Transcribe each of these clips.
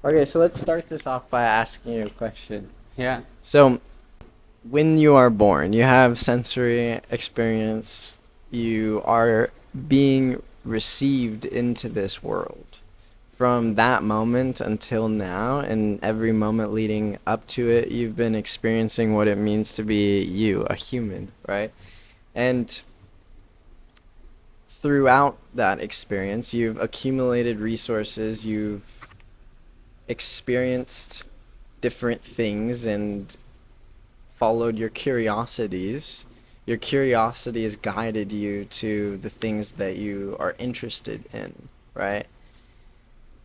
Okay, so let's start this off by asking you a question. Yeah. So, when you are born, you have sensory experience, you are being received into this world. From that moment until now, and every moment leading up to it, you've been experiencing what it means to be you, a human, right? And throughout that experience, you've accumulated resources, you've experienced different things and followed your curiosities. Your curiosity has guided you to the things that you are interested in, right?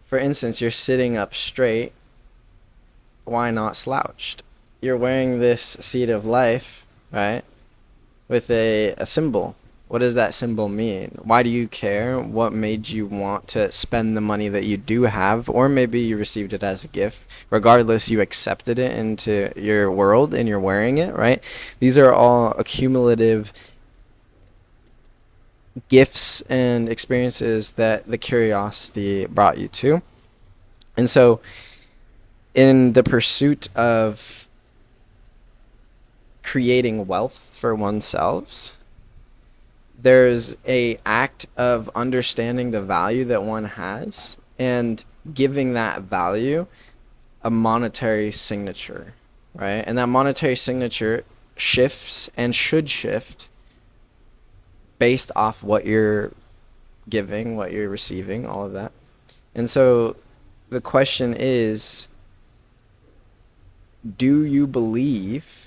For instance, you're sitting up straight. Why not slouched? You're wearing this seat of life, right? With a symbol. What does that symbol mean? Why do you care? What made you want to spend the money that you do have? Or maybe you received it as a gift. Regardless, you accepted it into your world and you're wearing it, right? These are all accumulative gifts and experiences that the curiosity brought you to. And so, in the pursuit of creating wealth for oneself, there's a act of understanding the value that one has and giving that value a monetary signature, right? And that monetary signature shifts and should shift based off what you're giving, what you're receiving, all of that. And so the question is, do you believe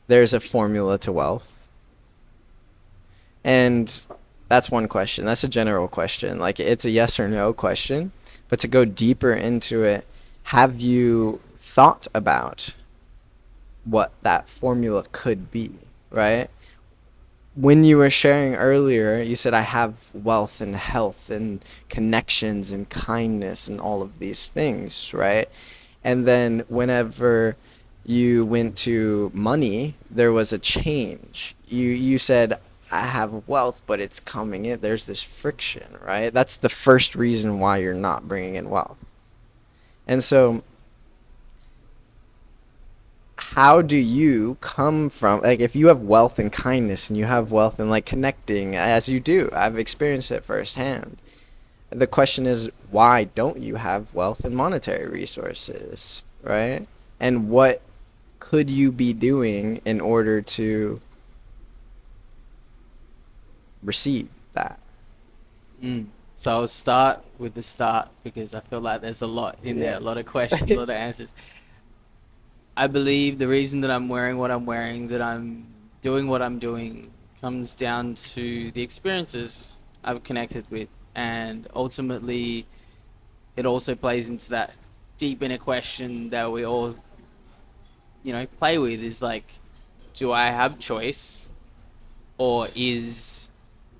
there's a formula to wealth? And that's one question. That's a general question. Like, it's a yes or no question. But to go deeper into it, have you thought about what that formula could be, right? When you were sharing earlier, you said, I have wealth and health and connections and kindness and all of these things, right? And then whenever you went to money, there was a change. You said, I have wealth, but it's coming in. There's this friction, right? That's the first reason why you're not bringing in wealth. And so, how do you come from, like, if you have wealth and kindness and you have wealth and like connecting as you do, I've experienced it firsthand. The question is, why don't you have wealth and monetary resources, right? And what could you be doing in order to receive that? So I'll start with the start because I feel like there's a lot in there, a lot of questions, a lot of answers. I believe the reason that I'm wearing what I'm wearing, that I'm doing what I'm doing, comes down to the experiences I've connected with. And ultimately, it also plays into that deep inner question that we all, play with is like, do I have choice, or is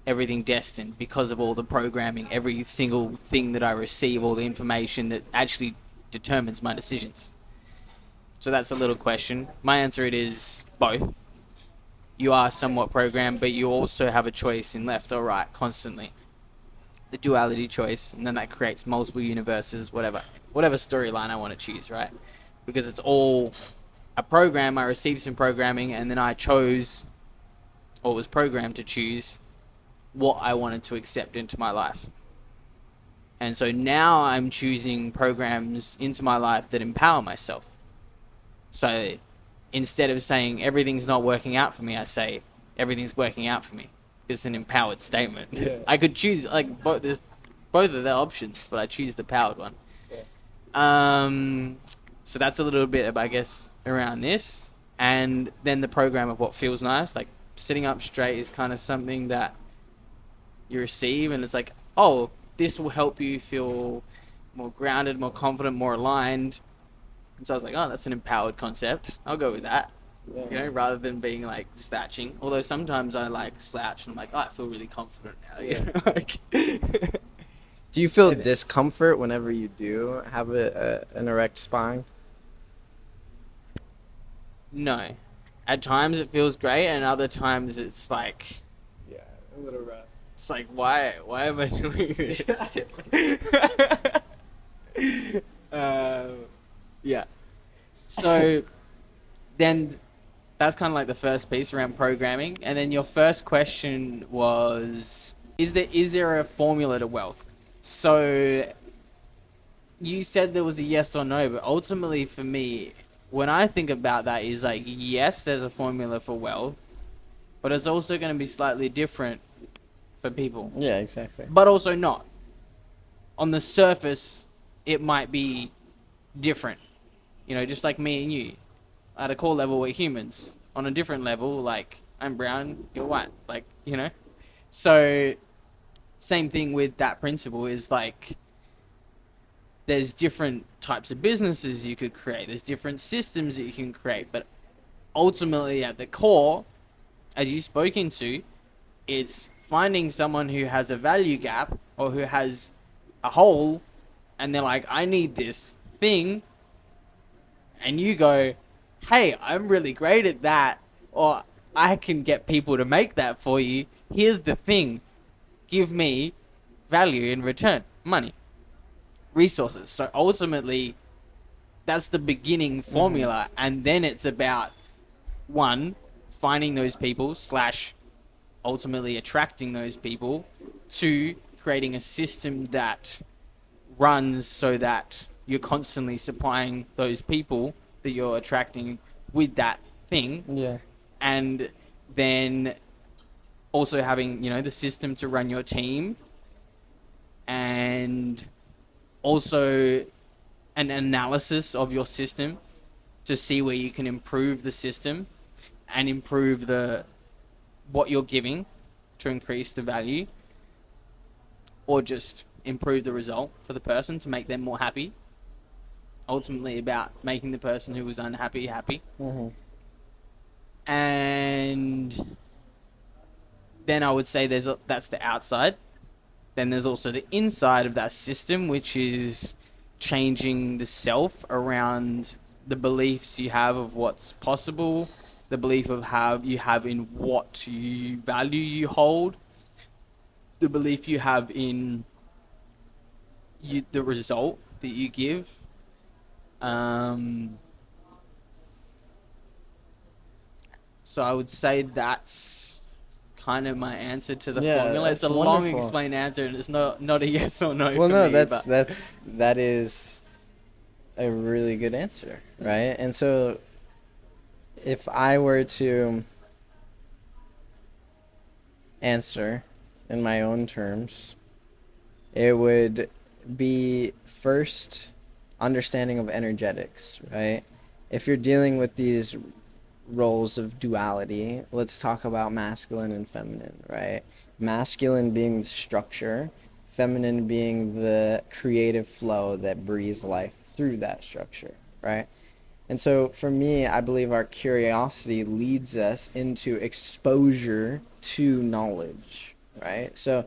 everything destined because of all the programming, every single thing that I receive, all the information that actually determines my decisions? So that's a little question. My answer it is both. You are somewhat programmed, but you also have a choice in left or right constantly. The duality choice, and then that creates multiple universes, whatever storyline I want to choose, right? Because it's all a program. I received some programming, and then I chose, or was programmed to choose, what I wanted to accept into my life. And so now I'm choosing programs into my life that empower myself. So instead of saying everything's not working out for me, I say everything's working out for me. It's an empowered statement. Yeah. I could choose like both of the options, but I choose the powered one. Yeah. So that's a little bit, I guess, around this. And then the program of what feels nice, like sitting up straight is kind of something that you receive, and it's like, oh, this will help you feel more grounded, more confident, more aligned. And so I was like, oh, that's an empowered concept. I'll go with that. Yeah. Rather than being like slouching. Although sometimes I like slouch and I'm like, oh, I feel really confident now. Like, Do you feel discomfort whenever you do have an erect spine? no. At times it feels great, and other times it's like, Yeah, a little rough. it's like, why am I doing this? So then that's kind of like the first piece around programming. And then your first question was, is there a formula to wealth? So you said there was a yes or no, but ultimately for me, when I think about that, is like, yes, there's a formula for wealth, but it's also going to be slightly different for people, Yeah, exactly. but also not. On the surface, it might be different. Just like me and you. At a core level, we're humans. On a different level, like, I'm brown, you're white. So, same thing with that principle is like, there's different types of businesses you could create, there's different systems that you can create, but ultimately, at the core, as you spoke into, it's finding someone who has a value gap or who has a hole, and they're like, I need this thing, and you go, hey, I'm really great at that, or I can get people to make that for you. Here's the thing. Give me value in return. Money. Resources. So ultimately, that's the beginning formula. And then it's about, one, finding those people slash ultimately attracting those people. Two, creating a system that runs so that you're constantly supplying those people that you're attracting with that thing. Yeah. And then also having, the system to run your team, and also an analysis of your system to see where you can improve the system and improve what you're giving to increase the value, or just improve the result for the person to make them more happy. Ultimately about making the person who was unhappy happy. And then I would say that's the outside. Then there's also the inside of that system, which is changing the self around the beliefs you have of what's possible, the belief of how you have in what you value you hold, the belief you have in the result that you give. So I would say that's kind of my answer to the formula. It's a long explained answer, and it's not a yes or no. Well, for no, me, that is a really good answer, right? And so, if I were to answer in my own terms, it would be first understanding of energetics, right? If you're dealing with these roles of duality, let's talk about masculine and feminine, right? Masculine being the structure, feminine being the creative flow that breathes life through that structure, right? And so for me, I believe our curiosity leads us into exposure to knowledge, right? So,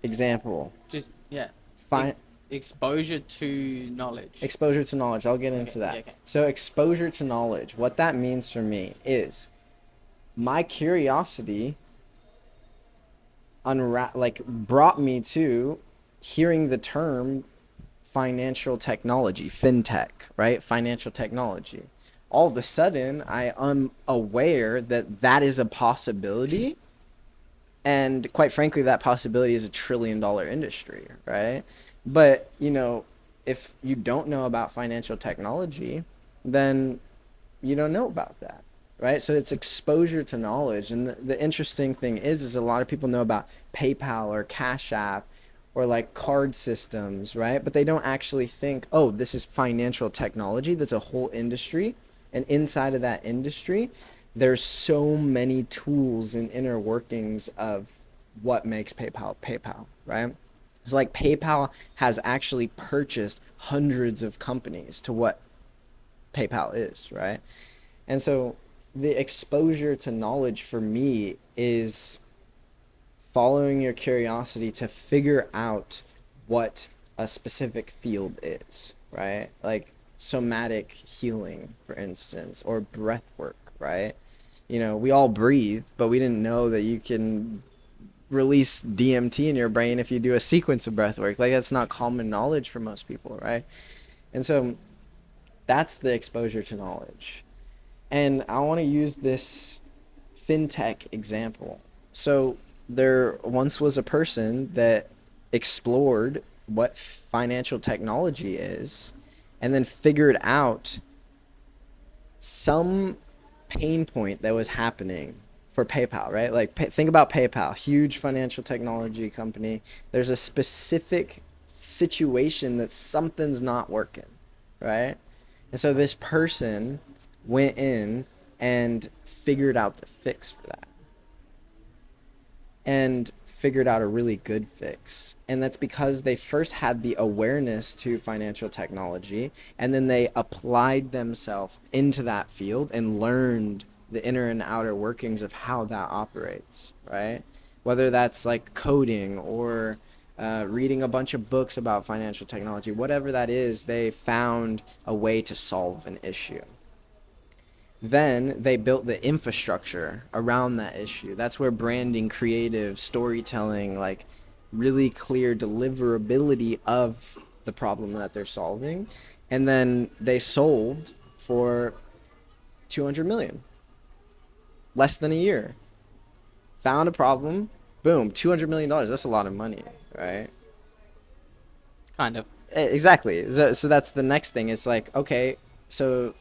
example, just yeah, find exposure to knowledge. Exposure to knowledge. I'll get into that. Yeah, okay. So exposure to knowledge, what that means for me is my curiosity brought me to hearing the term financial technology, fintech, right? Financial technology. All of a sudden, I am aware that that is a possibility. And quite frankly, that possibility is $1 trillion industry, right? But, if you don't know about financial technology, then you don't know about that, right? So it's exposure to knowledge. And the interesting thing is a lot of people know about PayPal or Cash App or like card systems, right? But they don't actually think, oh, this is financial technology. That's a whole industry. And inside of that industry, there's so many tools and inner workings of what makes PayPal, right? It's like PayPal has actually purchased hundreds of companies to what PayPal is, right? And so the exposure to knowledge for me is following your curiosity to figure out what a specific field is, right? Like somatic healing, for instance, or breath work, right? We all breathe, but we didn't know that you can release DMT in your brain if you do a sequence of breath work. Like, that's not common knowledge for most people, right? And so That's the exposure to knowledge. And I want to use this fintech example. So there once was a person that explored what financial technology is and then figured out some pain point that was happening for PayPal, right? Like think about PayPal, huge financial technology company. There's a specific situation that something's not working, right? And so this person went in and figured out the fix for that and figured out a really good fix. And that's because they first had the awareness to financial technology and then they applied themselves into that field and learned the inner and outer workings of how that operates, right? Whether that's like coding or reading a bunch of books about financial technology, whatever that is, they found a way to solve an issue. Then they built the infrastructure around that issue. That's where branding, creative, storytelling, like really clear deliverability of the problem that they're solving. And then they sold for 200 million, less than a year. Found a problem, boom, $200 million. That's a lot of money, right? Kind of. Exactly. So that's the next thing. It's like, okay, so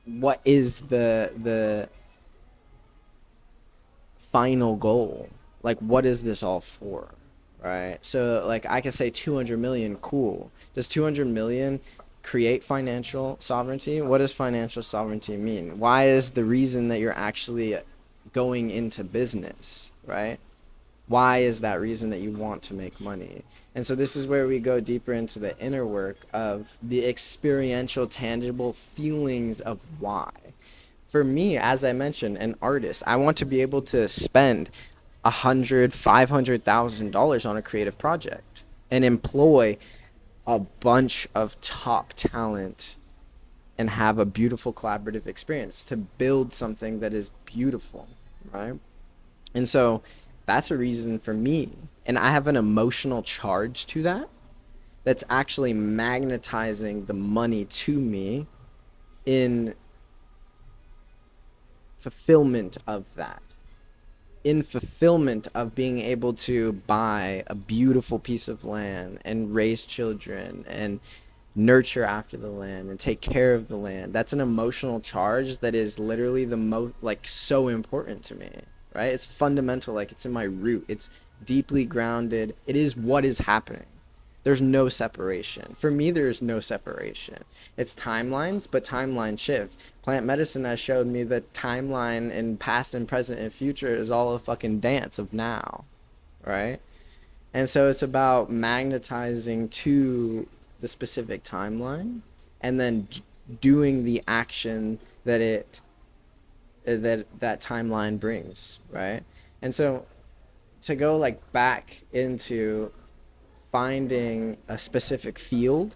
what is the final goal? Like, what is this all for? Right? So like I could say 200 million, cool. Does 200 million create financial sovereignty? What does financial sovereignty mean? Why is the reason that you're actually going into business, right? Why is that reason that you want to make money? And so this is where we go deeper into the inner work of the experiential, tangible feelings of why. For me, as I mentioned, an artist, I want to be able to spend $500,000 on a creative project and employ a bunch of top talent and have a beautiful collaborative experience to build something that is beautiful, right? And so that's a reason for me. And I have an emotional charge to that that's actually magnetizing the money to me in fulfillment of that. In fulfillment of being able to buy a beautiful piece of land and raise children and nurture after the land and take care of the land. That's an emotional charge that is literally the most, like, so important to me, right? It's fundamental, like it's in my root. It's deeply grounded. It is what is happening. There's no separation. For me, there is no separation. It's timelines, but timelines shift. Plant medicine has showed me that timeline in past and present and future is all a fucking dance of now, right? And so it's about magnetizing to the specific timeline and then doing the action that that timeline brings, right? And so to go like back into finding a specific field,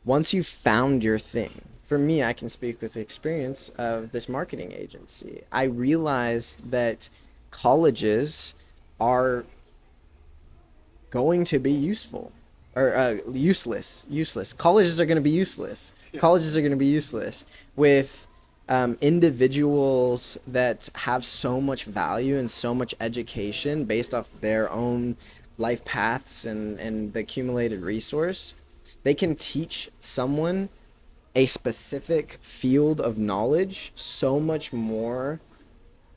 once you've found your thing, for me, I can speak with the experience of this marketing agency. I realized that colleges are going to be useful or useless. Colleges are going to be useless. Colleges are going to be useless with individuals that have so much value and so much education based off their own life paths and the accumulated resource. They can teach someone a specific field of knowledge so much more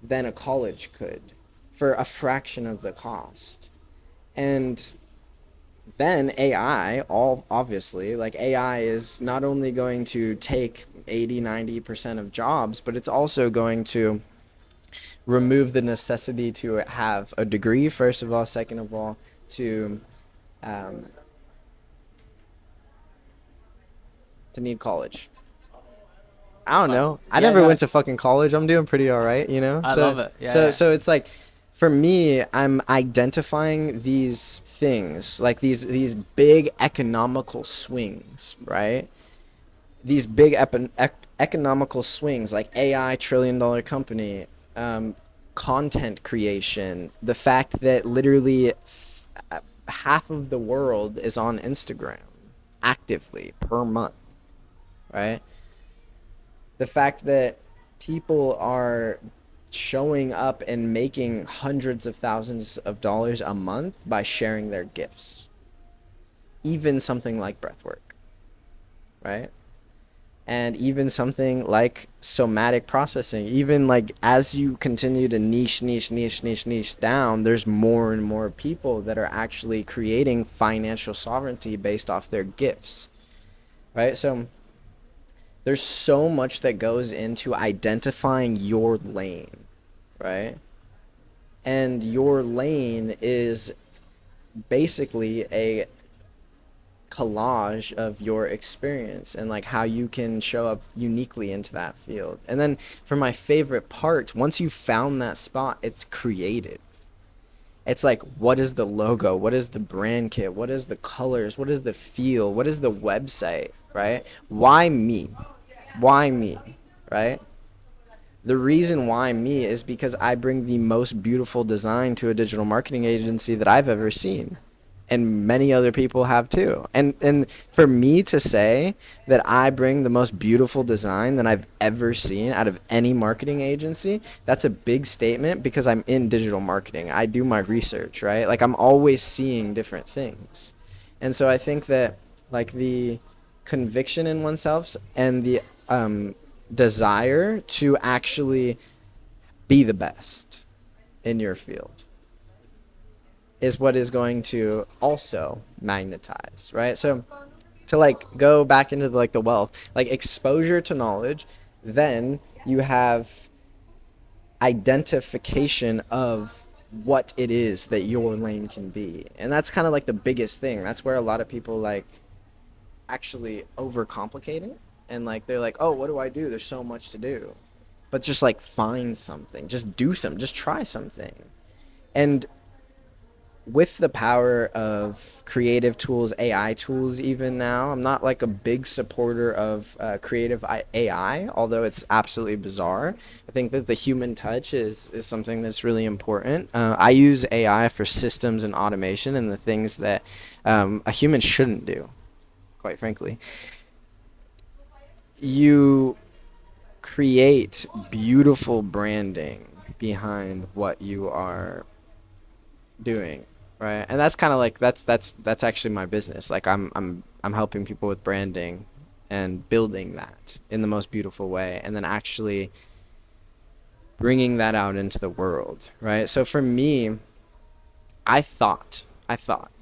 than a college could for a fraction of the cost. And then AI, all obviously, like AI is not only going to take 80-90% of jobs, but it's also going to remove the necessity to have a degree, first of all. Second of all, um, to need college. I don't know. I Yeah, never no, went to fucking college. I'm doing pretty all right, you know? I So love it. Yeah, so yeah. so it's like for me, I'm identifying these things, like these big economical swings, right? These big economical swings like AI trillion-dollar company, content creation, the fact that literally half of the world is on Instagram actively per month, right? The fact that people are showing up and making hundreds of thousands of dollars a month by sharing their gifts, even something like breathwork, right? And even something like somatic processing, even like as you continue to niche down, there's more and more people that are actually creating financial sovereignty based off their gifts, right? So there's so much that goes into identifying your lane, right? And your lane is basically a collage of your experience and like how you can show up uniquely into that field. And then for my favorite part, once you've found that spot, it's creative. It's like, what is the logo? What is the brand kit? What is the colors? What is the feel? What is the website, right? Why me? Why me, right? The reason why me is because I bring the most beautiful design to a digital marketing agency that I've ever seen. And many other people have too. And for me to say that I bring the most beautiful design that I've ever seen out of any marketing agency, that's a big statement because I'm in digital marketing. I do my research, right? Like I'm always seeing different things. And so I think that like the conviction in oneself and the desire to actually be the best in your field is what is going to also magnetize, right? So to like go back into like the wealth, like exposure to knowledge, then you have identification of what it is that your lane can be. And that's kind of like the biggest thing. That's where a lot of people like actually overcomplicate it and like they're like, "Oh, what do I do? There's so much to do." But just like find something, just do something, just try something. And with the power of creative tools, AI tools, even now, I'm not like a big supporter of creative AI, although it's absolutely bizarre. I think that the human touch is something that's really important. I use AI for systems and automation and the things that a human shouldn't do, quite frankly. You create beautiful branding behind what you are doing, right? And that's kind of like that's actually my business. Like I'm helping people with branding and building that in the most beautiful way and then actually bringing that out into the world, right? So for me, I thought,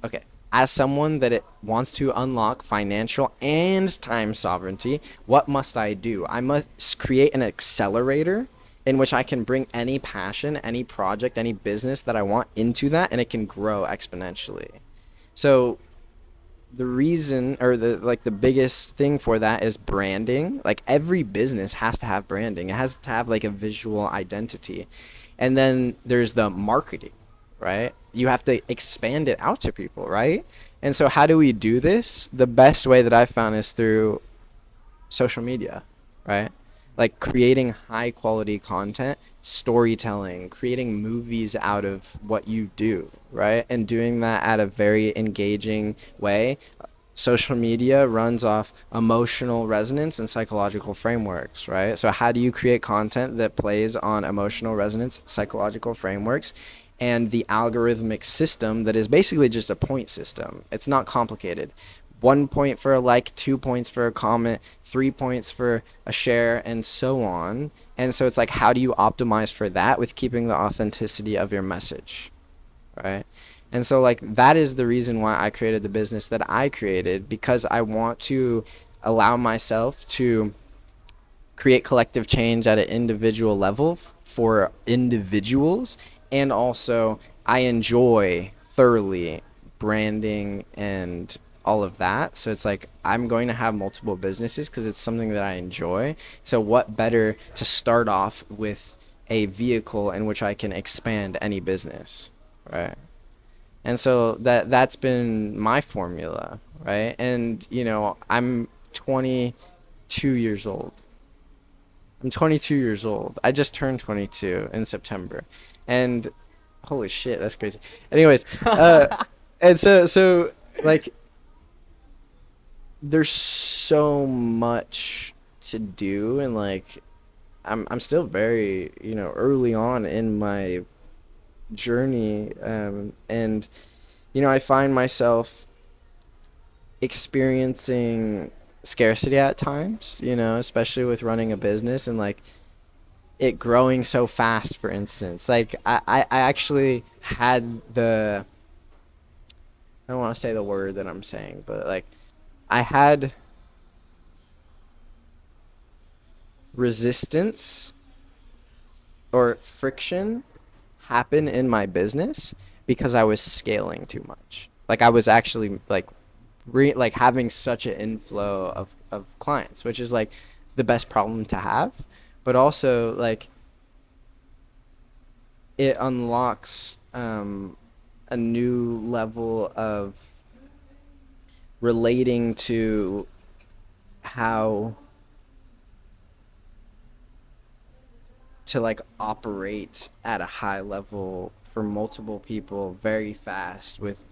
okay, as someone that it wants to unlock financial and time sovereignty, what must I do? I must create an accelerator in which I can bring any passion, any project, any business that I want into that, and it can grow exponentially. So the reason or the biggest thing for that is branding. Like every business has to have branding. It has to have like a visual identity. And then there's the marketing, right? You have to expand it out to people, right? And so how do we do this? The best way that I've found is through social media, right? Like creating high quality content, storytelling, creating movies out of what you do, right? And doing that at a very engaging way. Social media runs off emotional resonance and psychological frameworks, right? So how do you create content that plays on emotional resonance, psychological frameworks, and the algorithmic system that is basically just a point system? It's not complicated. 1 point for a like, 2 points for a comment, 3 points for a share, and so on. And so it's like, how do you optimize for that with keeping the authenticity of your message, right? And so like that is the reason why I created the business that I created, because I want to allow myself to create collective change at an individual level for individuals. And also I enjoy thoroughly branding and all of that. So it's like I'm going to have multiple businesses because it's something that I enjoy. So what better to start off with a vehicle in which I can expand any business, right? And so that's been my formula, right? And I'm 22 years old. I'm 22 years old. I just turned 22 in September. And holy shit, that's crazy. Anyways, and so like there's so much to do, and like I'm still very, early on in my journey, and I find myself experiencing scarcity at times, especially with running a business and like it growing so fast, for instance. Like I actually had I don't want to say the word that I'm saying, but like I had resistance or friction happen in my business because I was scaling too much. Like I was actually like like having such an inflow of clients, which is like the best problem to have, but also like it unlocks a new level of relating to how to like operate at a high level for multiple people very fast with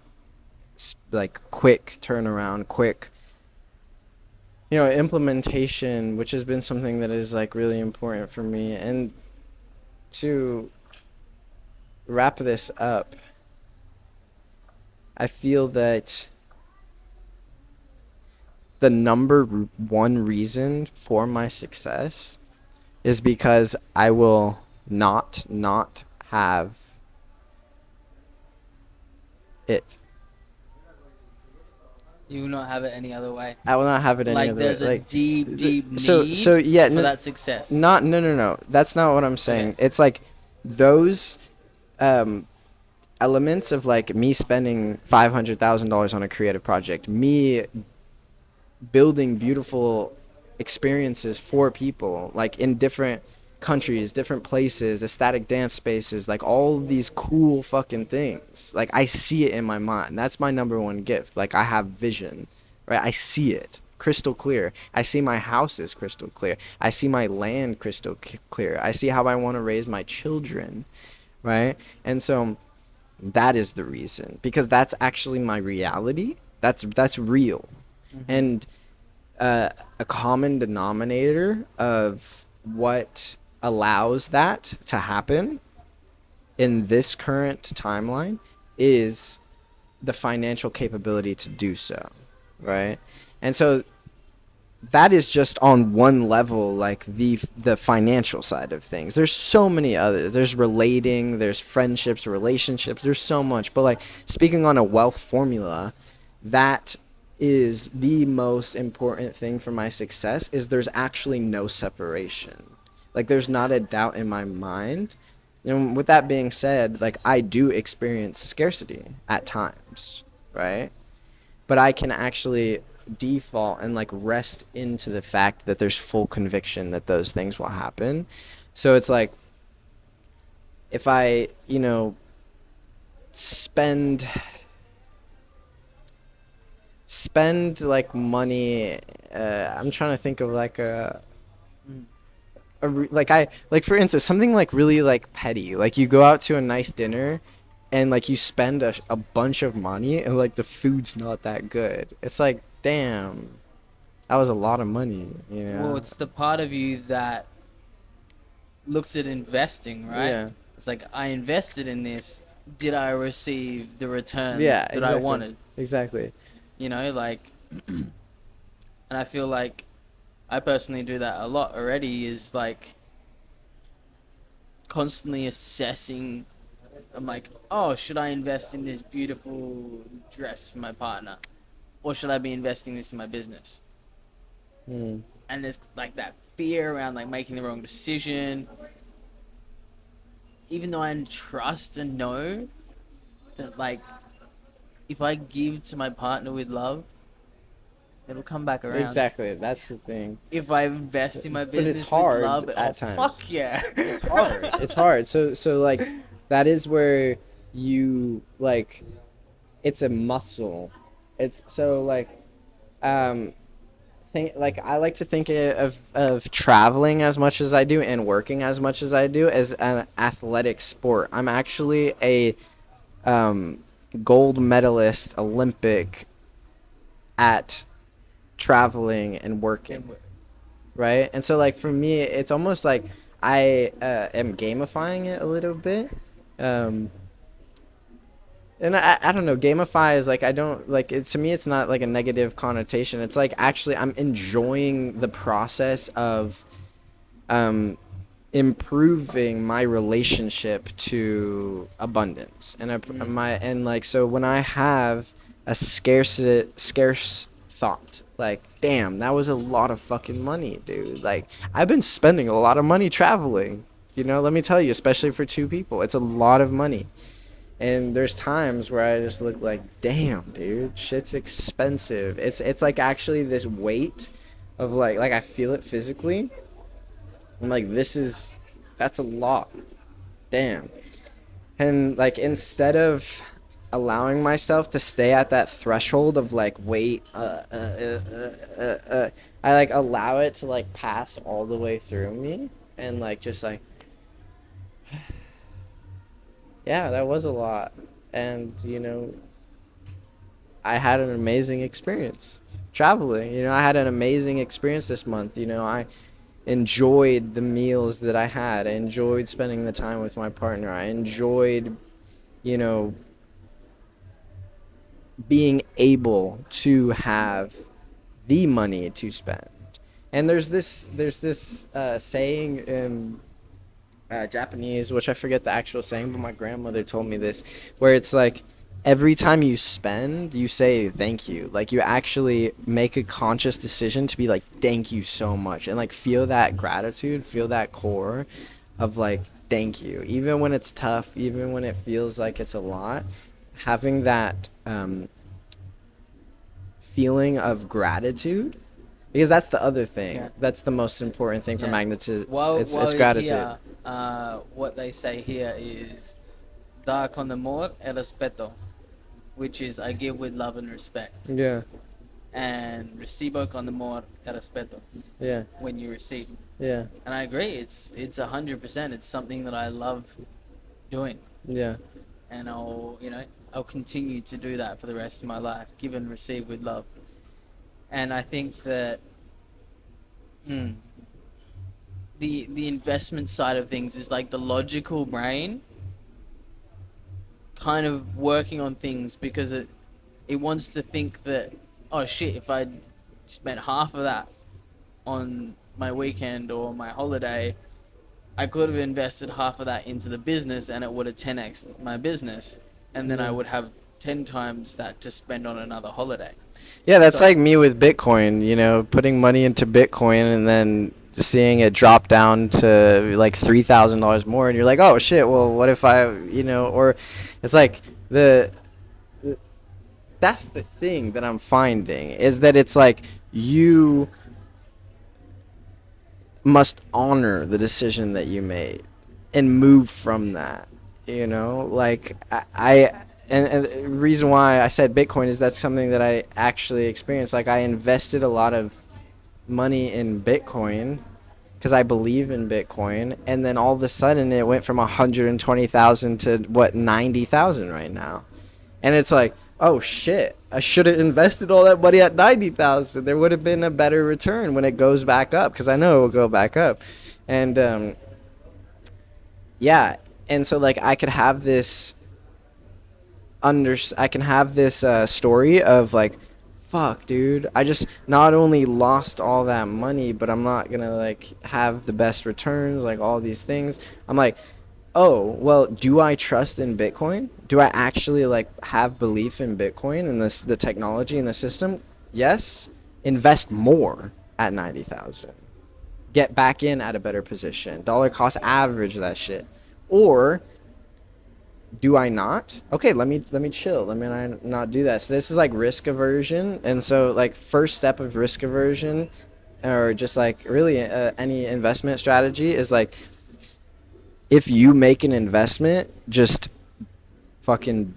like quick turnaround, quick implementation, which has been something that is like really important for me. And to wrap this up, I feel that the number one reason for my success is because I will not have it. You will not have it any other way. I will not have it any Like other way. there's a Like deep need so yeah, for that success. not no. That's not what I'm saying. Okay. It's like those elements of like me spending $500,000 on a creative project, me building beautiful experiences for people, like in different countries, different places, ecstatic dance spaces, like all of these cool fucking things. Like I see it in my mind. That's my number one gift. Like I have vision, right? I see it crystal clear. I see my house is crystal clear. I see my land crystal clear. I see how I want to raise my children, right? And so that is the reason, because that's actually my reality. That's real. And a common denominator of what allows that to happen in this current timeline is the financial capability to do so, right? And so that is just on one level, like the financial side of things. There's so many others. There's relating, there's friendships, relationships, there's so much. But like speaking on a wealth formula, that is the most important thing for my success, is there's actually no separation. Like there's not a doubt in my mind. And with that being said, like I do experience scarcity at times, right? But I can actually default and like rest into the fact that there's full conviction that those things will happen. So it's like if I, spend like money, I'm trying to think of like like for instance something like really like petty, like you go out to a nice dinner and like you spend a bunch of money and like the food's not that good. It's like, damn, that was a lot of money, Well, it's the part of you that looks at investing, right? Yeah. It's like, I invested in this. Did I receive the return Yeah, that I wanted? exactly. Like, and I feel like I personally do that a lot already, is like constantly assessing. I'm like, oh, should I invest in this beautiful dress for my partner? Or should I be investing this in my business? And there's like that fear around like making the wrong decision. Even though I trust and know that like if I give to my partner with love, it'll come back around. Exactly, that's the thing. If I invest in my business it's hard with love, at times. Fuck yeah. It's hard. It's hard. So like that is where you like it's a muscle. It's so like like I like to think of traveling as much as I do and working as much as I do as an athletic sport. I'm actually a gold medalist Olympic at traveling and working, right? And so like for me, it's almost like I am gamifying it a little bit. Um, and I don't know, gamify is like, I don't like it. To me, it's not like a negative connotation. It's like actually I'm enjoying the process of um, improving my relationship to abundance and my and like so when I have a scarce thought like damn, that was a lot of fucking money, dude. Like I've been spending a lot of money traveling, let me tell you, especially for two people, it's a lot of money. And there's times where I just look like damn, dude, shit's expensive. It's like actually this weight of like I feel it physically. I'm like, that's a lot. Damn. And like, instead of allowing myself to stay at that threshold of like, wait, I like allow it to like pass all the way through me and like, just like, yeah, that was a lot. And, I had an amazing experience traveling. I had an amazing experience this month. I enjoyed the meals that I had. I enjoyed spending the time with my partner. I enjoyed, you know, being able to have the money to spend. And there's this saying in Japanese, which I forget the actual saying, but my grandmother told me this, where it's like every time you spend, you say thank you. Like you actually make a conscious decision to be like thank you so much and like feel that gratitude, feel that core of like thank you. Even when it's tough, even when it feels like it's a lot, having that feeling of gratitude, because that's the other thing. Yeah. That's the most important thing for Yeah. magnetism. While It's you're gratitude. here, what they say here is "da con amor e respeto," which is I give with love and respect, Yeah. and recibo con amor e respeto Yeah. when you receive. Yeah. And I agree. It's 100%. It's something that I love doing, Yeah. and I'll continue to do that for the rest of my life. Give and receive with love. And I think that the investment side of things is like the logical brain kind of working on things because it wants to think that, oh shit, if I spent half of that on my weekend or my holiday, I could have invested half of that into the business and it would have 10x'd my business, and then I would have 10 times that to spend on another holiday. Yeah, that's So like me with Bitcoin, putting money into Bitcoin and then seeing it drop down to like $3,000 more, and you're like, oh shit, well, what if or it's like that's the thing that I'm finding is that it's like you must honor the decision that you made and move from that. Like and the reason why I said Bitcoin is that's something that I actually experienced. Like I invested a lot of money in Bitcoin because I believe in Bitcoin, and then all of a sudden it went from 120,000 to what 90,000 right now, and it's like, oh shit, I should have invested all that money at 90,000. There would have been a better return when it goes back up, because I know it will go back up, and yeah, and so like I can have this story of like, fuck, dude, I just not only lost all that money, but I'm not gonna like have the best returns, like all these things. I'm like, oh, well, do I trust in Bitcoin? Do I actually like have belief in Bitcoin and the technology and the system? Yes. Invest more at 90,000. Get back in at a better position. Dollar cost average that shit. Or do I not? Okay, let me chill. Let me not do that. So this is like risk aversion, and so like first step of risk aversion, or just like really any investment strategy is like, if you make an investment, just fucking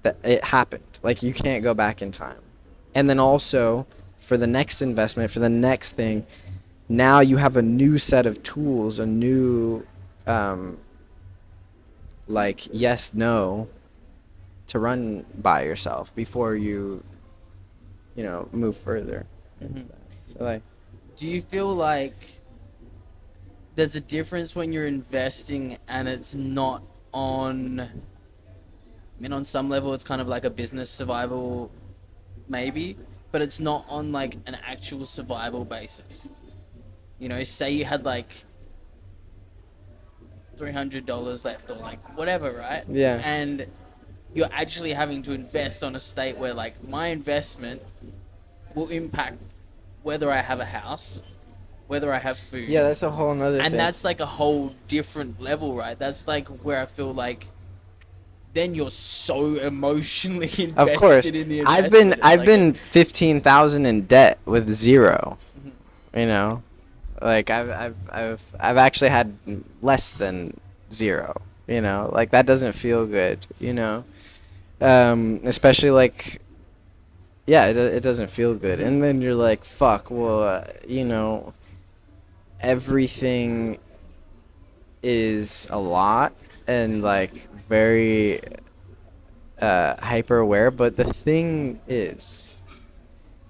that it happened. Like you can't go back in time. And then also for the next investment, for the next thing, now you have a new set of tools, a new like yes, no to run by yourself before you move further Hmm. into that. So like, Do you feel like there's a difference when you're investing and it's not on, I mean, on some level, it's kind of like a business survival, maybe, but it's not on like an actual survival basis. You know, say you had like $300 left or like whatever, right? yeah, And you're actually having to invest on a state where like my investment will impact whether I have a house, whether I have yeah, food. that's a whole nother And thing. that's like a whole different level, right? That's like where I feel like then you're so emotionally Of course, invested in the I've been investment. It's I've like a, been 15,000 in debt with zero. Mhm. You know, like I've actually had less than zero. Like that doesn't feel good. Especially like, yeah, it doesn't feel good. Mhm. And then you're like, fuck. Well, everything is a lot and like very hyper aware. But the thing is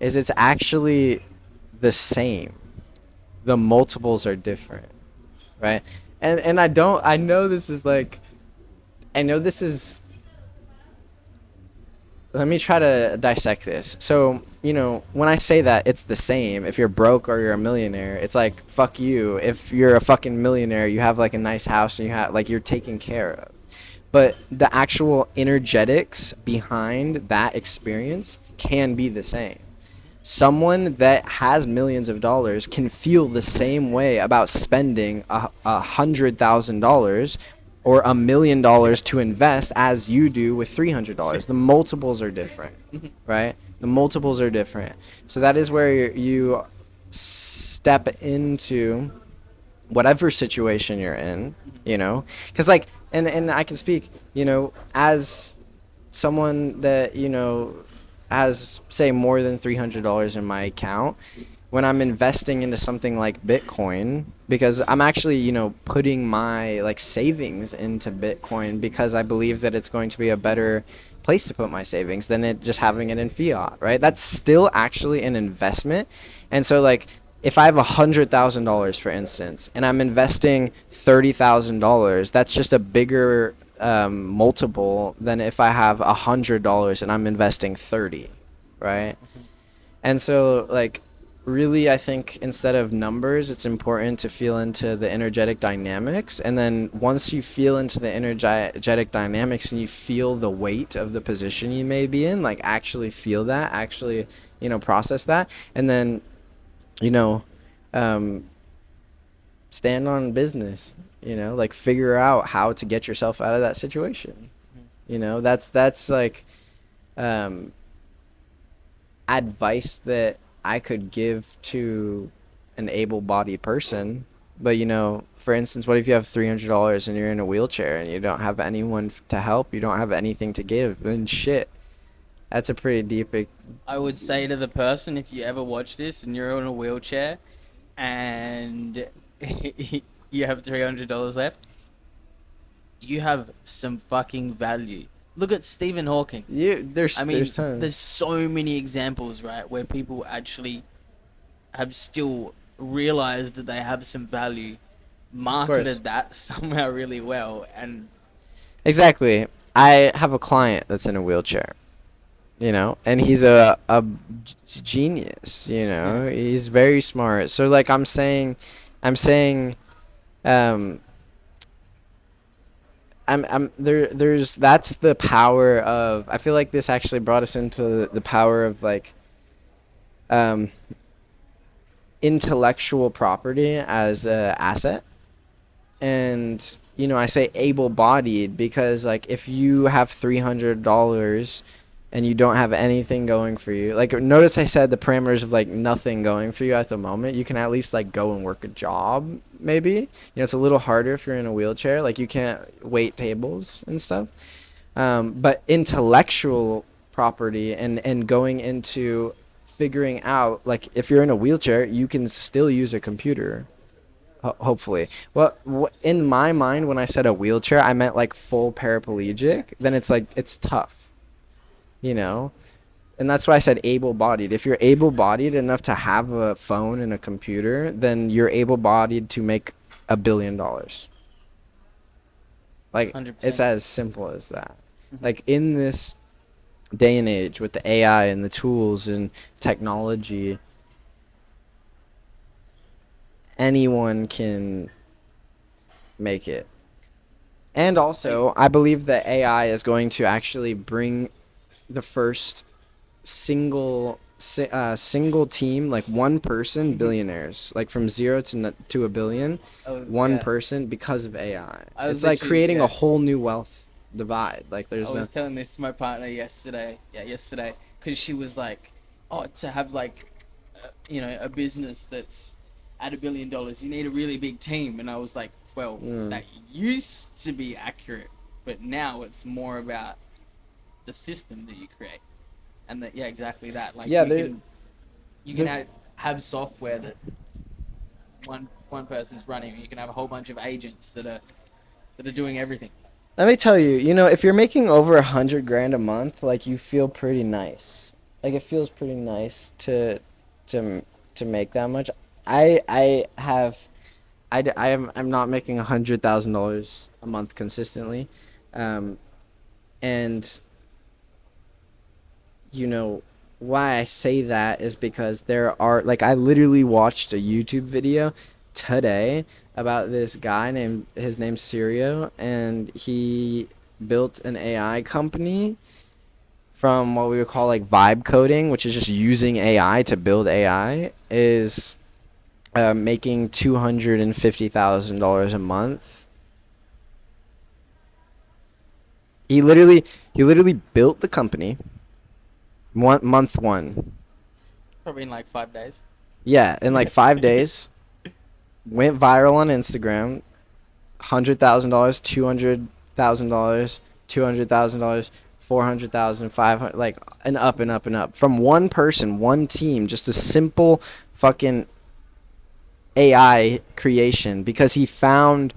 it's actually the same. The multiples are different, right? And I know this is like, I know this is let me try to dissect this. So, when I say that it's the same, if you're broke or you're a millionaire, it's like, fuck you. If you're a fucking millionaire, you have like a nice house and you have like you're taken care of. But the actual energetics behind that experience can be the same. Someone that has millions of dollars can feel the same way about spending $100,000 or $1 million to invest as you do with $300. The multiples are different, right? The multiples are different. So that is where you step into whatever situation you're in, because like, and I can speak, as someone that has say more than $300 in my account. When I'm investing into something like Bitcoin, because I'm actually putting my like savings into Bitcoin because I believe that it's going to be a better place to put my savings than it just having it in fiat, right? That's still actually an investment. And so like, if I have $100,000, for instance, and I'm investing $30,000, that's just a bigger multiple than if I have $100 and I'm investing 30, right? And so like, really, I think instead of numbers, it's important to feel into the energetic dynamics. And then once you feel into the energetic dynamics and you feel the weight of the position you may be in, like actually feel that, actually, process that. And then, you know, um, stand on business, like figure out how to get yourself out of that situation. That's like, um, advice that I could give to an able-bodied person. But for instance, what if you have $300 and you're in a wheelchair and you don't have anyone to help, you don't have anything to give? Then shit, that's a pretty deep. I would say to the person, if you ever watch this and you're in a wheelchair and you have $300 left, you have some fucking value. Look at Stephen Hawking. There's I mean, there's tons. there's so many examples, right, where people actually have still realized that they have some value, marketed that somehow really well, and Exactly. I have a client that's in a wheelchair, and he's a genius, yeah. He's very smart. So like I'm saying, um, I'm there's that's the power of. I feel like this actually brought us into the power of like, um, intellectual property as a asset. And I say able-bodied because like if you have $300 and you don't have anything going for you, like notice I said the parameters of like nothing going for you at the moment, you can at least like go and work a job. Maybe it's a little harder if you're in a wheelchair, like you can't wait tables and stuff. But intellectual property and going into figuring out, like if you're in a wheelchair you can still use a computer. Hopefully. Well, in my mind, when I said a wheelchair, I meant like full paraplegic. Then it's like it's tough, you know. And that's why I said able-bodied. If you're able-bodied enough to have a phone and a computer, then you're able-bodied to make $1 billion. Like, it's 100%. as simple as that. Mhm. Like, in this day and age with the AI and the tools and technology, anyone can make it. And Like, also, I believe that AI is going to actually bring the first single team, like one person, billionaires, like from zero to a billion, oh one yeah, person because of AI. I was It's like literally creating a yeah. whole new wealth divide. Like I there's no. was telling this to my partner yesterday. Yeah, yesterday, because she was like, "Oh, to have like, a business that's at $1 billion, you need a really big team." And I was like, "Well, Mm. that used to be accurate, but now it's more about the system that you create." And that, yeah, exactly that. Like Yeah, you can there. have software that one person's running. You can have a whole bunch of agents that are doing everything. Let me tell you, if you're making over 100 grand a month, like you feel pretty nice. Like it feels pretty nice to to make that much. I have I'm not making $100,000 a month consistently, um, and you know why I say that is because there are like I literally watched a YouTube video today about this guy named his name's Sirio, and he built an AI company from what we would call like vibe coding, which is just using AI to build AI, is making $250,000 a month. He literally built the company. Month one, Probably in like 5 days. yeah, in like 5 days, went viral on Instagram. $100,000, $200,000, $200,000, 400,000, 500, like, and up and up and up from one person, one team, just a simple fucking AI creation because he found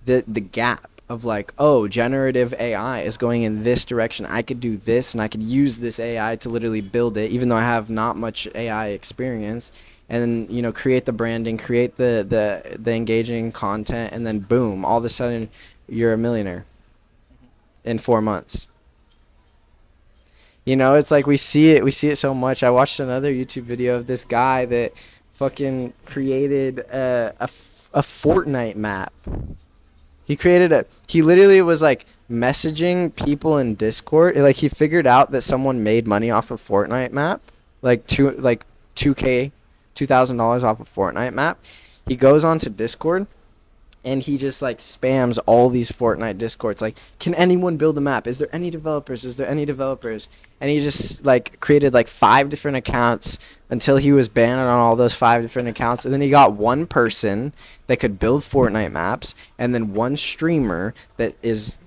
the gap of like, oh, generative AI is going in this direction. I could do this and I could use this AI to literally build it, even though I have not much AI experience. And then, create the branding, create the engaging content, and then boom, all of a sudden you're a millionaire in 4 months. It's like we see it so much. I watched another YouTube video of this guy that fucking created a Fortnite map. He literally was like messaging people in Discord. Like he figured out that someone made money off a Fortnite map, like 2K, $2,000 off a Fortnite map. He goes onto Discord and he just like spams all these Fortnite Discords like, can anyone build a map? Is there any developers? Is there any developers? And he just like created like 5 different accounts until he was banned on all those 5 different accounts. And then he got one person that could build Fortnite maps and then one streamer that is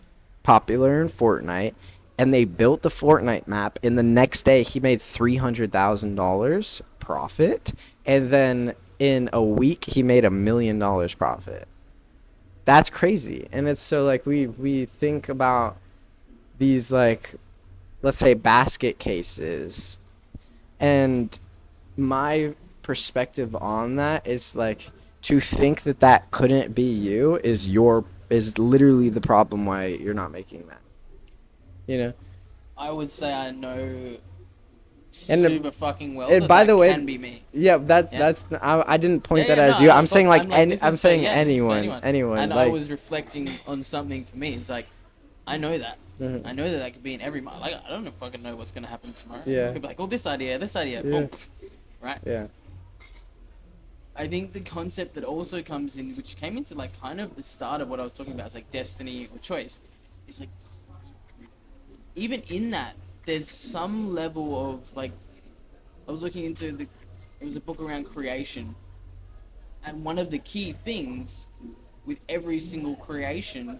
popular in Fortnite. And they built the Fortnite map. And the next day he made $300,000 profit. And then in a week he made $1 million profit. That's crazy. And it's so like we think about these like, let's say, basket cases, and my perspective on that is like, to think that that couldn't be you is literally the problem why you're not making that, you know I would say I know and super fucking well and that by that the way, can be me. yeah, that's Yeah. I didn't Yeah, point that yeah, no, as you. no, I'm of course. saying like I'm like, this I'm is for, saying yeah, this is for anyone And I like. was reflecting on something for me. It's like, I know that. Mhm. I know that that could be in every mind. Like, I don't fucking know what's going to happen tomorrow. Yeah. I could be like, oh, this idea, Yeah. boom. Right? Yeah. I think the concept that also comes in, which came into like kind of the start of what I was talking about, is like destiny or choice. Is like, even in that, there's some level of like, I was looking into it was a book around creation. And one of the key things with every single creation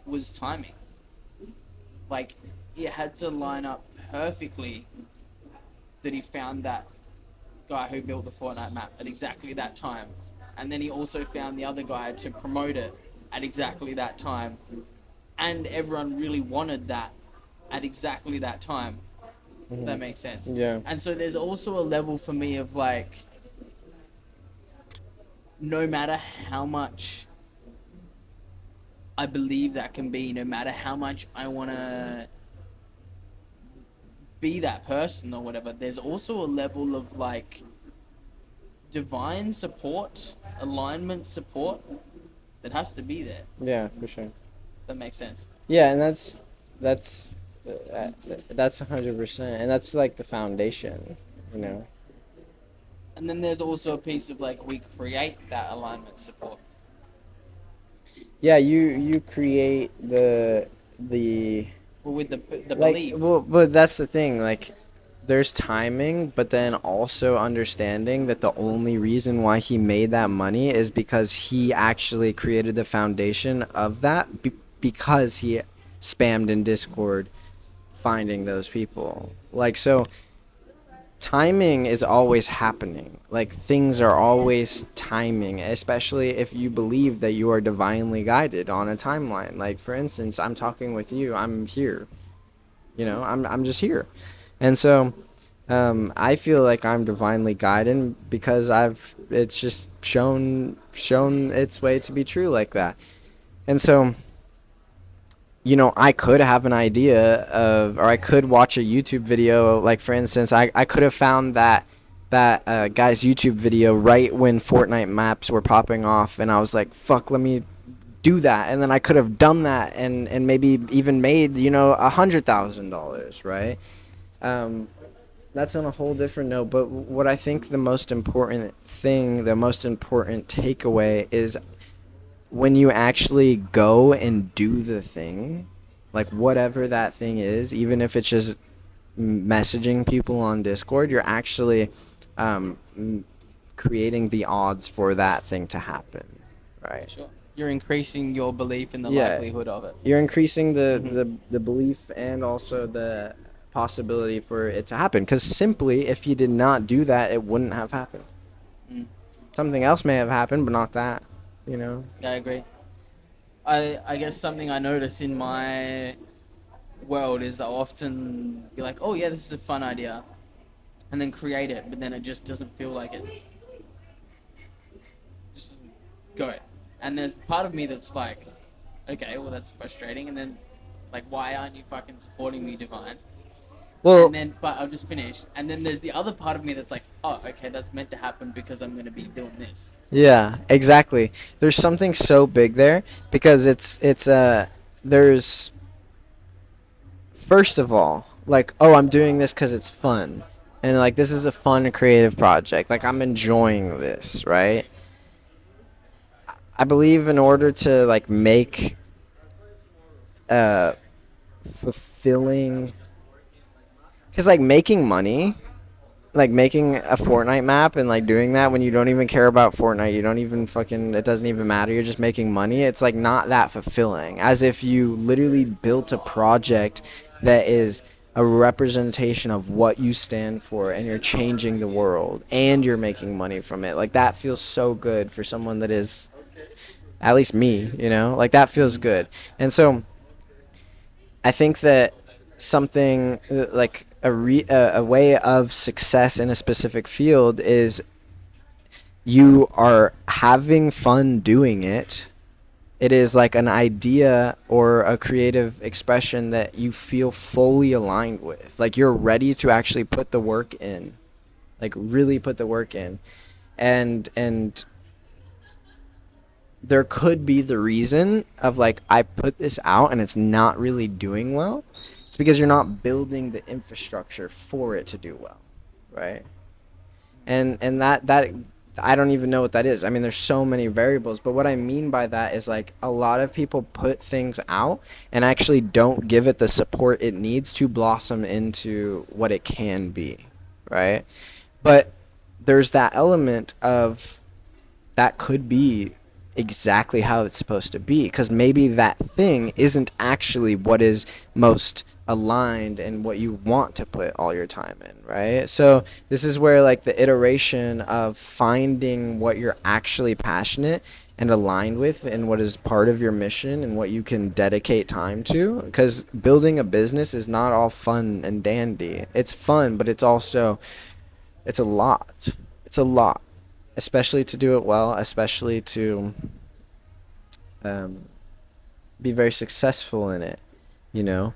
was timing. Like, it had to line up perfectly that he found that guy who built the Fortnite map at exactly that time. And then he also found the other guy to promote it at exactly that time. And everyone really wanted that at exactly that time. If that makes sense. Yeah. And so there's also a level for me of like, no matter how much I believe that can be, no matter how much I want to be that person or whatever, there's also a level of like divine support, alignment support that has to be there. Yeah, for sure. That makes sense. Yeah, and that's that's 100%, and that's like the foundation, you know. And then there's also a piece of like we create that alignment support. Yeah, you create the Well, with the like, belief. well, but that's the thing, like there's timing, but then also understanding that the only reason why he made that money is because he actually created the foundation of that because he spammed in Discord finding those people. Like, so timing is always happening. Like, things are always timing, especially if you believe that you are divinely guided on a timeline. Like, for instance, I'm talking with you, I'm here. You know, I'm just here. And so I feel like I'm divinely guided because it's just shown its way to be true like that. And so, you know, I could have an idea of, or I could watch a YouTube video. Like, for instance, I could have found that guy's YouTube video right when Fortnite maps were popping off, and I was like, fuck, let me do that. And then I could have done that and maybe even made, you know, $100,000, right? That's on a whole different note. But what I think the most important thing, the most important takeaway is when you actually go and do the thing, like whatever that thing is, even if it's just messaging people on Discord, you're actually creating the odds for that thing to happen, right? Sure. You're increasing your belief in the Yeah. likelihood of it. You're increasing Mhm. the belief and also the possibility for it to happen. Because simply, if you did not do that, it wouldn't have happened. Mm. Something else may have happened, but not that, you know? Yeah, I agree. I guess something I notice in my world is I'll often be like, oh yeah, this is a fun idea, and then create it, but then it just doesn't feel like it. Just doesn't go. And there's part of me that's like, okay, well that's frustrating, and then like, why aren't you fucking supporting me, Divine? Well, And then, but I'll just finish. And then there's the other part of me that's like, oh, okay, that's meant to happen because I'm gonna be doing this. yeah, exactly. There's something so big there because there's first of all, like, oh, I'm doing this because it's fun. And, like, this is a fun creative project. Like, I'm enjoying this, right? I believe in order to, like, make fulfilling. Because, like, making money, like, making a Fortnite map and, like, doing that when you don't even care about Fortnite, you don't even fucking, it doesn't even matter, you're just making money, it's, like, not that fulfilling. As if you literally built a project that is a representation of what you stand for and you're changing the world and you're making money from it. Like, that feels so good for someone that is, at least me, you know? Like, that feels good. And so I think that something like a way of success in a specific field is you are having fun doing it. It is like an idea or a creative expression that you feel fully aligned with. Like, you're ready to actually put the work in. Like, really put the work in. And there could be the reason of, like, I put this out and it's not really doing well. It's because you're not building the infrastructure for it to do well, right? And that I don't even know what that is. I mean, there's so many variables, but what I mean by that is, like, a lot of people put things out and actually don't give it the support it needs to blossom into what it can be, right? But there's that element of that could be exactly how it's supposed to be, because maybe that thing isn't actually what is most aligned and what you want to put all your time in, right? So this is where, like, the iteration of finding what you're actually passionate and aligned with, and what is part of your mission and what you can dedicate time to. Because building a business is not all fun and dandy. It's fun, but it's a lot. It's a lot, especially to do it well, especially to um, be very successful in it, you know?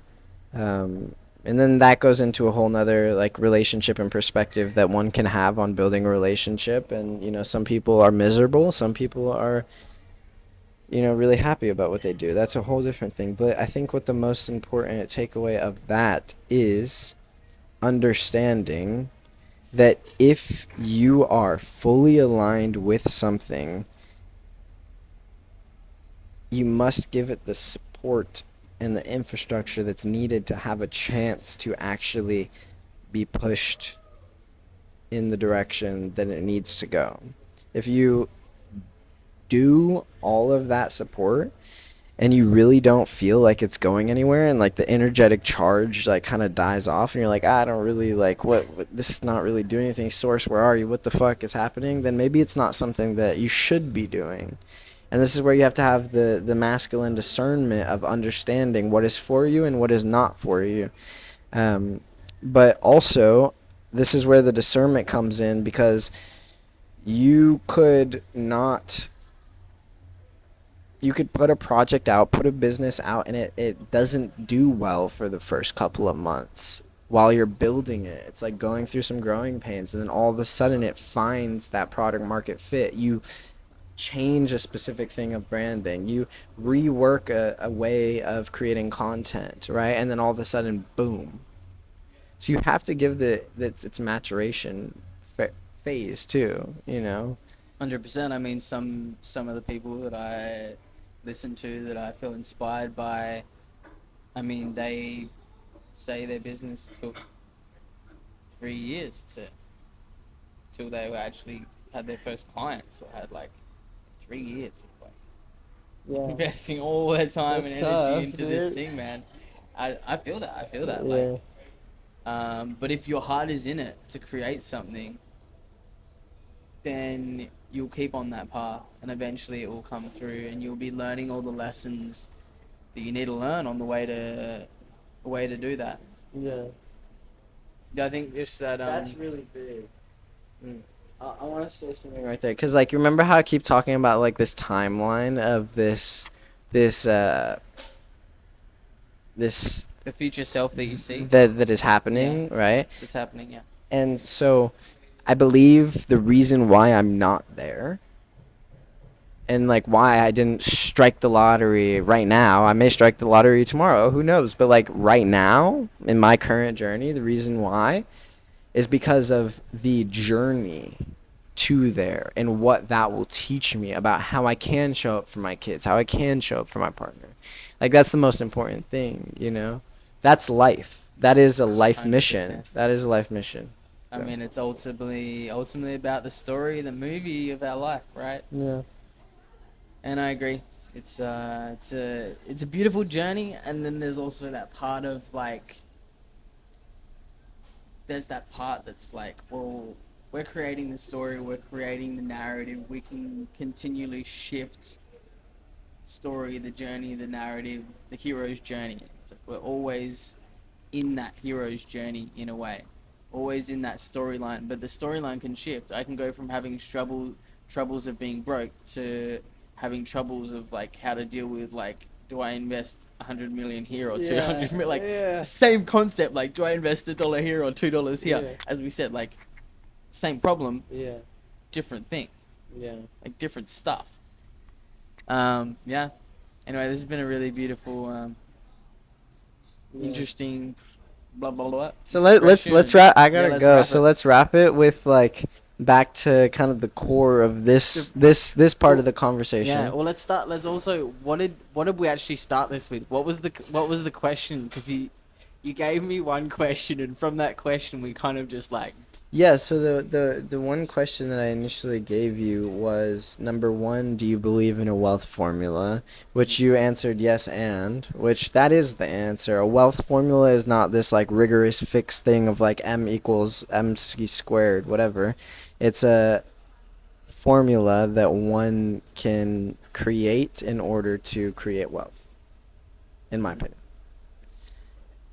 And then that goes into a whole nother like relationship and perspective that one can have on building a relationship. And, some people are miserable, some people are, really happy about what they do. That's a whole different thing. But I think what the most important takeaway of that is understanding that if you are fully aligned with something, you must give it the support and the infrastructure that's needed to have a chance to actually be pushed in the direction that it needs to go. If you do all of that support and you really don't feel like it's going anywhere, and like the energetic charge like kind of dies off and you're like, I don't really like what this is not really doing anything, source, where are you, what the fuck is happening, then maybe it's not something that you should be doing. And this is where you have to have the masculine discernment of understanding what is for you and what is not for you. But also, this is where the discernment comes in, because you could not, you could put a project out, put a business out, and it doesn't do well for the first couple of months while you're building it. It's like going through some growing pains, and then all of a sudden it finds that product market fit. You change a specific thing of branding, you rework a way of creating content, right? And then all of a sudden, boom. So you have to give its maturation phase too, 100%. I mean, some of the people that I listen to that I feel inspired by, I mean, they say their business took 3 years till they were actually had their first clients, or had like 3 years of like investing all their time That's and tough, energy into this dude. thing, man. I feel that. I feel that. Yeah. But if your heart is in it to create something, then you'll keep on that path, and eventually it will come through, and you'll be learning all the lessons that you need to learn on the way to do that. Yeah. Yeah, I think just that. That's really big. I want to say something right there, because like, remember how I keep talking about like this timeline of this this the future self that you see that is happening, right? that's happening. Yeah. And so I believe the reason why I'm not there, and like why I didn't strike the lottery right now, I may strike the lottery tomorrow, who knows, but like right now in my current journey, the reason why is because of the journey to there and what that will teach me about how I can show up for my kids, how I can show up for my partner. Like, that's the most important thing. That's life. That is a life mission. 100%. That is a life mission. I mean, it's ultimately about the story, the movie of our life, right? Yeah. And I agree. It's a beautiful journey, and then there's also that part of like, there's that part that's like, well, we're creating the story, we're creating the narrative, we can continually shift story, the journey, the narrative, the hero's journey. It's like we're always in that hero's journey in a way, always in that storyline. But the storyline can shift. I can go from having troubles of being broke to having troubles of like how to deal with like, do I invest 100 million here or 200 million? Like, same concept. Like, do I invest $1 here or $2 here? Yeah. As we said, like, same problem, Yeah. different thing, Yeah. like different stuff. Yeah. Anyway, this has been a really beautiful, interesting, blah blah blah. So let's wrap. I gotta let's go. wrap So it. let's wrap it with like back to kind of the core of this part of the conversation. Yeah. Well, let's start. Let's also. What did we actually start this with? What was the question? Because you gave me one question, and from that question, we kind of just like. Yeah, so the one question that I initially gave you was, number one, do you believe in a wealth formula? Which you answered yes, and which that is the answer. A wealth formula is not this like rigorous fixed thing of like m equals mc squared, whatever. It's a formula that one can create in order to create wealth, in my opinion.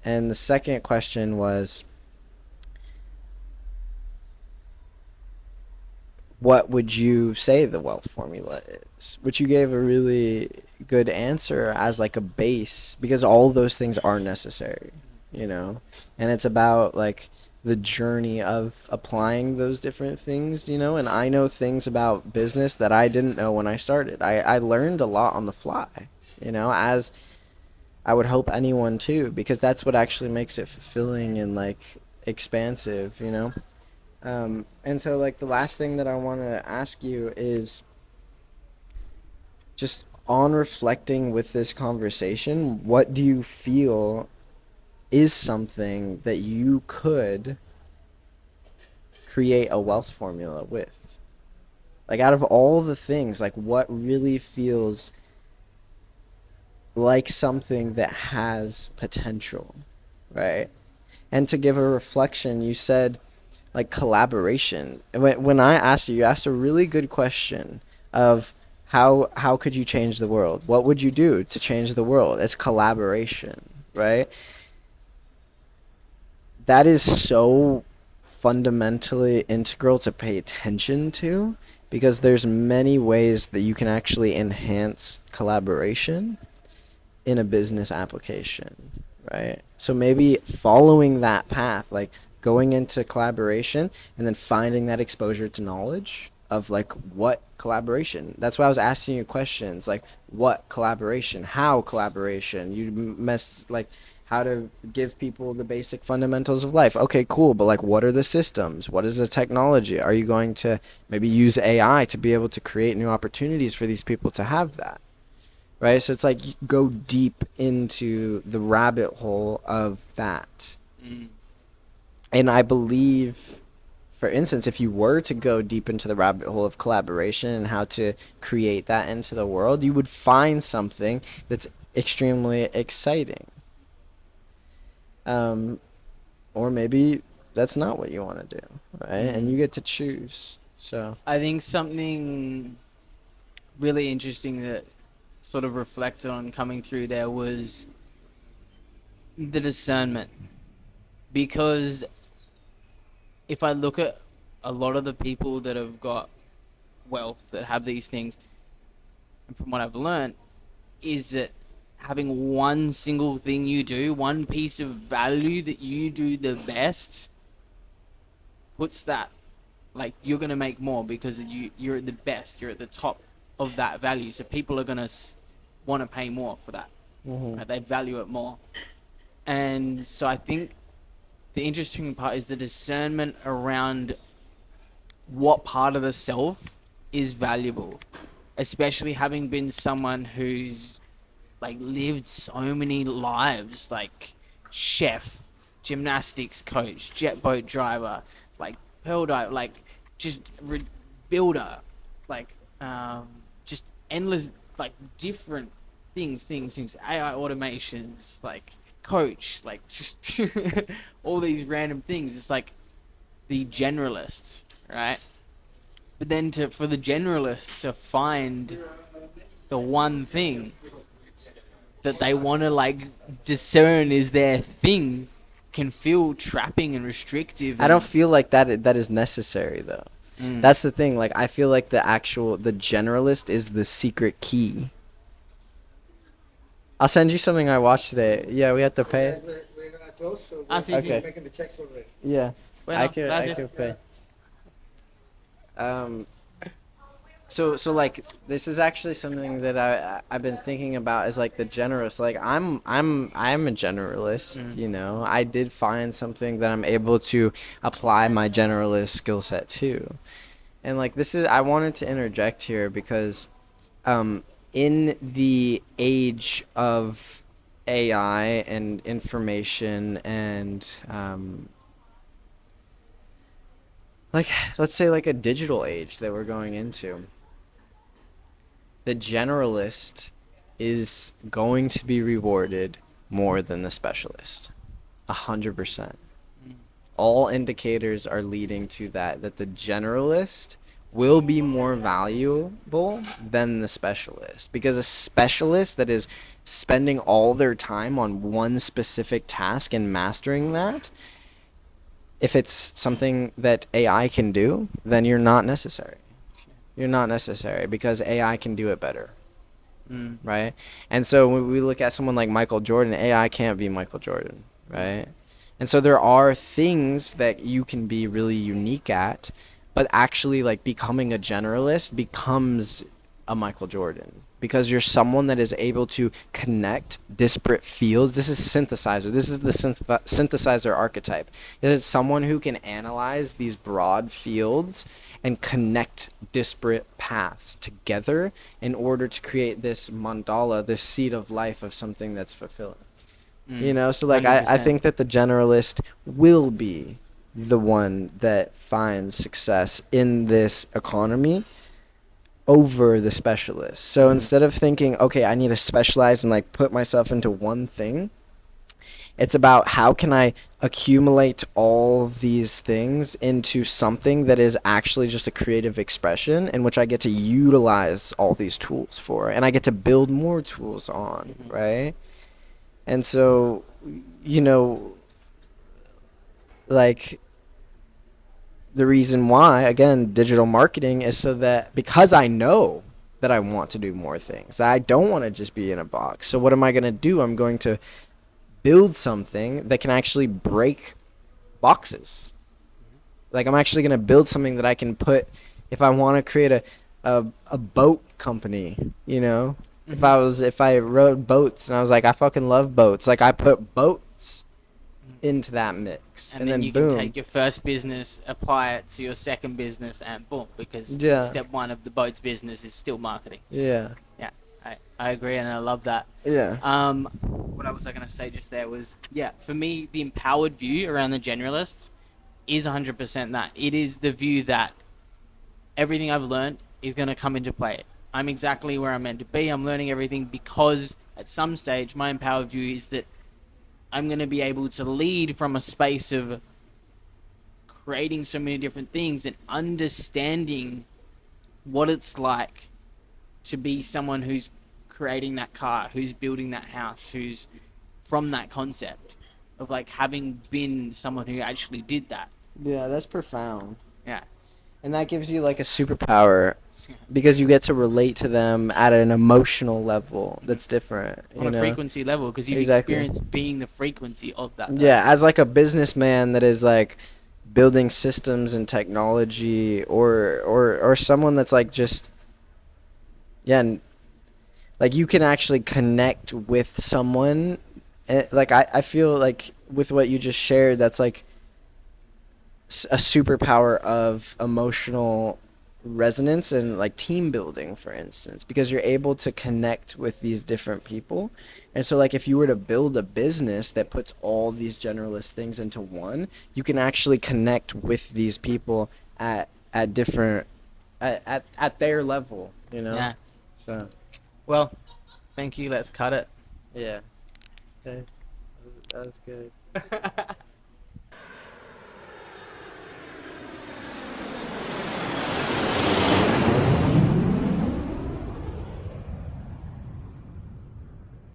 And the second question was, what would you say the wealth formula is? Which you gave a really good answer as like a base, because all those things are necessary, you know? And it's about like the journey of applying those different things, you know? And I know things about business that I didn't know when I started. I learned a lot on the fly, you know, as I would hope anyone too, because that's what actually makes it fulfilling and like expansive, you know? And so, like, the last thing that I want to ask you is just on reflecting with this conversation, what do you feel is something that you could create a wealth formula with? Like, out of all the things, like, what really feels like something that has potential, right? And to give a reflection, you said, like, collaboration. When I asked you, you asked a really good question of how could you change the world? What would you do to change the world? It's collaboration, right? That is so fundamentally integral to pay attention to, because there's many ways that you can actually enhance collaboration in a business application, right? So maybe following that path, like going into collaboration and then finding that exposure to knowledge of like what collaboration. That's why I was asking you questions like what collaboration, how collaboration. You mess like how to give people the basic fundamentals of life. Okay, cool, but like what are the systems? What is the technology? Are you going to maybe use AI to be able to create new opportunities for these people to have that? Right? So it's like you go deep into the rabbit hole of that. Mm. And I believe, for instance, if you were to go deep into the rabbit hole of collaboration and how to create that into the world, you would find something that's extremely exciting. Um, or maybe that's not what you want to do, right? And you get to choose. So, I think something really interesting that sort of reflected on coming through there was the discernment. Because if I look at a lot of the people that have got wealth, that have these things, and from what I've learned, is that having one single thing you do, one piece of value that you do the best, puts that, like, you're going to make more because you're at the best, you're at the top of that value. So people are going to want to pay more for that. Right? They value it more. And so I think the interesting part is the discernment around what part of the self is valuable, especially having been someone who's like lived so many lives, like chef, gymnastics coach, jet boat driver, like pearl diver, like just builder, like just endless, like different things, AI automations, like coach, like all these random things. It's like the generalist, right? But then for the generalist to find the one thing that they want to like discern is their thing can feel trapping and restrictive. I don't feel like that is necessary though. That's the thing. Like I feel like the generalist is the secret key. I'll send you something I watched today. Yeah, we have to pay. We're gonna close, so Ah, sí, sí. Okay. making the checks already. Yeah, Bueno, I gracias. could pay. So like this is actually something that I've been thinking about is like the generalist. Like I'm a generalist, you know. I did find something that I'm able to apply my generalist skill set to. And like this is I wanted to interject here because in the age of AI and information and like let's say like a digital age that we're going into, the generalist is going to be rewarded more than the specialist. 100%. All indicators are leading to that the generalist will be more valuable than the specialist, because a specialist that is spending all their time on one specific task and mastering that, if it's something that AI can do, then you're not necessary. You're not necessary because AI can do it better, right? And so when we look at someone like Michael Jordan, AI can't be Michael Jordan, right? And so there are things that you can be really unique at, but actually like becoming a generalist becomes a Michael Jordan, because you're someone that is able to connect disparate fields. This is synthesizer. This is the synthesizer archetype. It is someone who can analyze these broad fields and connect disparate paths together in order to create this mandala, this seed of life of something that's fulfilling. You know, so like I 100%. think that the generalist will be the one that finds success in this economy over the specialist. So instead of thinking, okay, I need to specialize and like put myself into one thing, it's about how can I accumulate all these things into something that is actually just a creative expression in which I get to utilize all these tools for, and I get to build more tools on, right? And so, you know, like the reason why, again, digital marketing is so that, because I know that I want to do more things, that I don't want to just be in a box. So what am I going to do? I'm going to build something that can actually break boxes. Like I'm actually going to build something that I can put, if I want to create a boat company, you know, if I rode boats and I was like, I fucking love boats. Like I put boats into that mix, And then you boom. can take your first business, apply it to your second business, and boom, because Yeah. step one of the boat's business is still marketing. Yeah. Yeah, I agree, and I love that. Yeah. What else was I going to say just there was, yeah, for me, the empowered view around the generalist is 100% that. It is the view that everything I've learned is going to come into play. I'm exactly where I'm meant to be. I'm learning everything because at some stage, my empowered view is that I'm going to be able to lead from a space of creating so many different things and understanding what it's like to be someone who's creating that car, who's building that house, who's from that concept of like having been someone who actually did that. Yeah, that's profound. Yeah. And that gives you like a superpower, because you get to relate to them at an emotional level that's different. On a frequency level, because you've Exactly. experienced being the frequency of that person. Yeah, as like a businessman that is like building systems and technology, or someone that's like just, yeah, like you can actually connect with someone. Like I feel like with what you just shared, that's like a superpower of emotional resonance and like team building, for instance, because you're able to connect with these different people. And so like if you were to build a business that puts all these generalist things into one, you can actually connect with these people at different at their level, you know. Yeah. So Well, thank you. Let's cut it. yeah, okay. That was good.